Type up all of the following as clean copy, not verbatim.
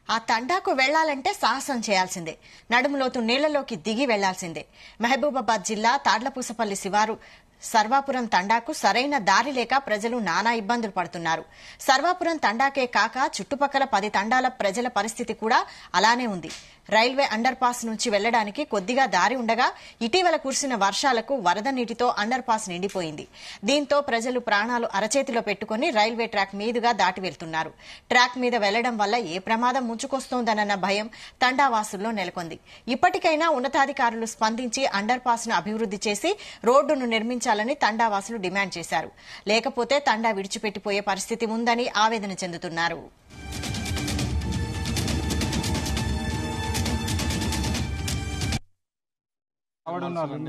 ఆ తండాకు వెళ్లాలంటే సాహసం చేయాల్సిందే. నడుములోతు నీళ్లలోకి దిగి వెళ్లాల్సిందే. మహబూబాబాద్ జిల్లా తాడ్లపూసపల్లి శివారు సర్వాపురం తండాకు సరైన దారి లేక ప్రజలు నానా ఇబ్బందులు పడుతున్నారు. సర్వాపురం తండాకే కాక చుట్టుపక్కల 10 తండాల ప్రజల పరిస్థితి కూడా అలానే ఉంది. రైల్వే అండర్ పాస్ నుంచి వెళ్లడానికి కొద్దిగా దారి ఉండగా ఇటీవల కురిసిన వర్షాలకు వరద నీటితో అండర్ పాస్ నిండిపోయింది. దీంతో ప్రజలు ప్రాణాలు అరచేతిలో పెట్టుకుని రైల్వే ట్రాక్ మీదుగా దాటి వెళ్తున్నారు. ట్రాక్ మీద వెళ్లడం వల్ల ఏ ప్రమాదం ముంచుకొస్తోందన్న భయం తండావాసుల్లో నెలకొంది. ఇప్పటికైనా ఉన్నతాధికారులు స్పందించి అండర్ పాస్ ను అభివృద్ది చేసి రోడ్డును నిర్మించాలని తండావాసులు డిమాండ్ చేశారు. లేకపోతే తండా విడిచిపెట్టిపోయే పరిస్థితి ఉందని ఆవేదన చెందుతున్నారు.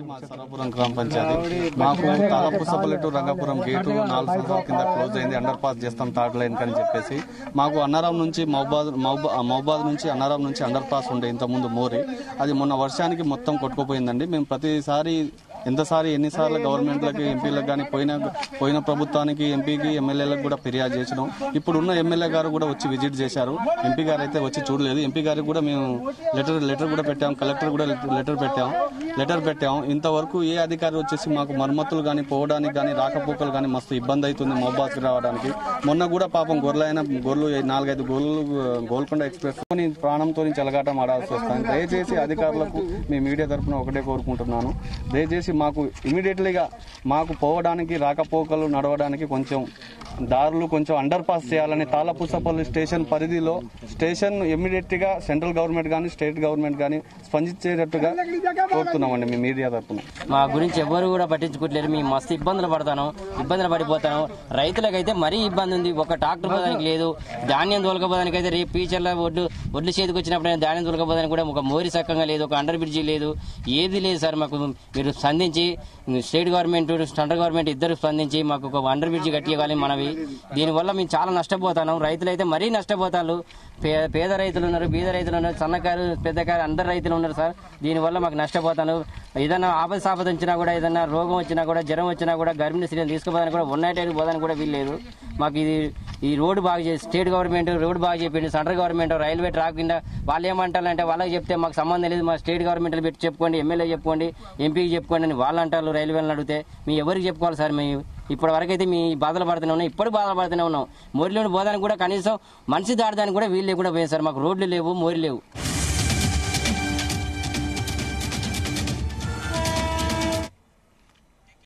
మా సర్వాపురం గ్రామ పంచాయతీ మాకు తాళపూసపల్లి టు రంగాపురం గేటు 4 సంవత్సరాల కింద క్లోజ్ అయింది. అండర్ పాస్ చేస్తాం థర్డ్ లైన్ అని చెప్పేసి మాకు అన్నారం నుంచి మహబాద్ నుంచి అన్నారం నుంచి అండర్ పాస్ ఉండే ఇంత ముందు మోరి అది మొన్న వర్షానికి మొత్తం కొట్టుకుపోయిందండి. మేము ప్రతిసారి ఎన్నిసార్లు గవర్నమెంట్లకి ఎంపీలకు కానీ పోయిన ప్రభుత్వానికి ఎంపీకి ఎమ్మెల్యేలకు కూడా ఫిర్యాదు చేసినాం. ఇప్పుడున్న ఎమ్మెల్యే గారు కూడా వచ్చి విజిట్ చేశారు. ఎంపీ గారు అయితే వచ్చి చూడలేదు. ఎంపీ గారికి కూడా మేము లెటర్ కూడా పెట్టాం. కలెక్టర్ కూడా లెటర్ పెట్టాం. ఇంతవరకు ఏ అధికారి వచ్చేసి మాకు మరమ్మతులు కానీ పోవడానికి కానీ రాకపోకలు కానీ మస్తు ఇబ్బంది అవుతుంది మహబాద్కి రావడానికి. మొన్న కూడా పాపం గొర్రెలు 4-5 గొర్రెలు గోల్కొండ ఎక్స్ప్రెస్ ప్రాణంతో చెలగాటం ఆడాల్సి వస్తుంది. దయచేసి అధికారులకు మీ మీడియా తరఫున ఒకటే కోరుకుంటున్నాను, దయచేసి మాకు ఇమీడియట్లీగా మాకు పోవడానికి రాకపోకలు నడవడానికి కొంచెం దారులు కొంచెం అండర్ పాస్ చేయాలని తాళపూసపల్లి స్టేషన్ పరిధిలో స్టేషన్ ఇమీడియట్ గా సెంట్రల్ గవర్నమెంట్ కానీ స్టేట్ గవర్నమెంట్ కానీ స్పందించేటట్టుగా కోరుతున్నామండి మీ మీడియా తరఫున. మా గురించి ఎవరు కూడా పట్టించుకోవట్లేరు. మేము మస్తు ఇబ్బందులు పడిపోతాను. రైతులకైతే మరీ ఇబ్బంది ఉంది. ఒక ట్రాక్టర్ పోదానికి లేదు, ధాన్యం తోలకపోదానికి అయితే రేపు ఫ్యూచర్లో ఒడ్లు చేతికి వచ్చినప్పుడు ధాన్యం తోలకపోదానికి కూడా ఒక మోరి సక్కంగా లేదు, ఒక అండర్ బ్రిడ్జి లేదు, ఏది లేదు సార్. మాకు మీరు స్పందించి స్టేట్ గవర్నమెంట్ సెంట్రల్ గవర్నమెంట్ ఇద్దరు స్పందించి మాకు ఒక అండర్ బ్రిడ్జి కట్టియాలి మనవి. దీనివల్ల మేము చాలా నష్టపోతాను. రైతులైతే మరీ నష్టపోతారు. పేద రైతులు ఉన్నారు, బీద రైతులు ఉన్నారు, సన్నకారు పెద్దకారు అందరు రైతులు ఉన్నారు సార్. దీనివల్ల మాకు నష్టపోతాను. ఏదైనా ఆపద వచ్చినా కూడా, ఏదైనా రోగం వచ్చినా కూడా, జ్వరం వచ్చినా కూడా గర్భిణీ స్త్రీని తీసుకుపోదానికి కూడా 1 night పోదానికి కూడా వీల్లేదు. మాకు ఈ రోడ్డు బాగా చేసి స్టేట్ గవర్నమెంట్ రోడ్డు బాగా చెప్పింది, సెంట్రల్ గవర్నమెంట్ రైల్వే ట్రాక్ కింద వాళ్ళు ఏమంటారంటే వాళ్ళకి చెప్తే మాకు సంబంధం లేదు, మా స్టేట్ గవర్నమెంట్ పెట్టి చెప్పుకోండి, ఎమ్మెల్యే చెప్పుకోండి, ఎంపీకి చెప్పుకోండి అని వాళ్ళు అంటారు. రైల్వేలను అడిగితే మీ ఎవరికి చెప్పుకోవాలి సార్? మేము ఇప్పటి వరకైతే మీ బాధలు పడుతూనే ఉన్నాం, ఇప్పుడు బాధలు పడుతూనే ఉన్నాం. మోరిలోని పోదానికి కూడా కనీసం మనిషి దాడడానికి కూడా వీళ్ళు కూడా పోయింది సార్. మాకు రోడ్లు లేవు, మోరి లేవు.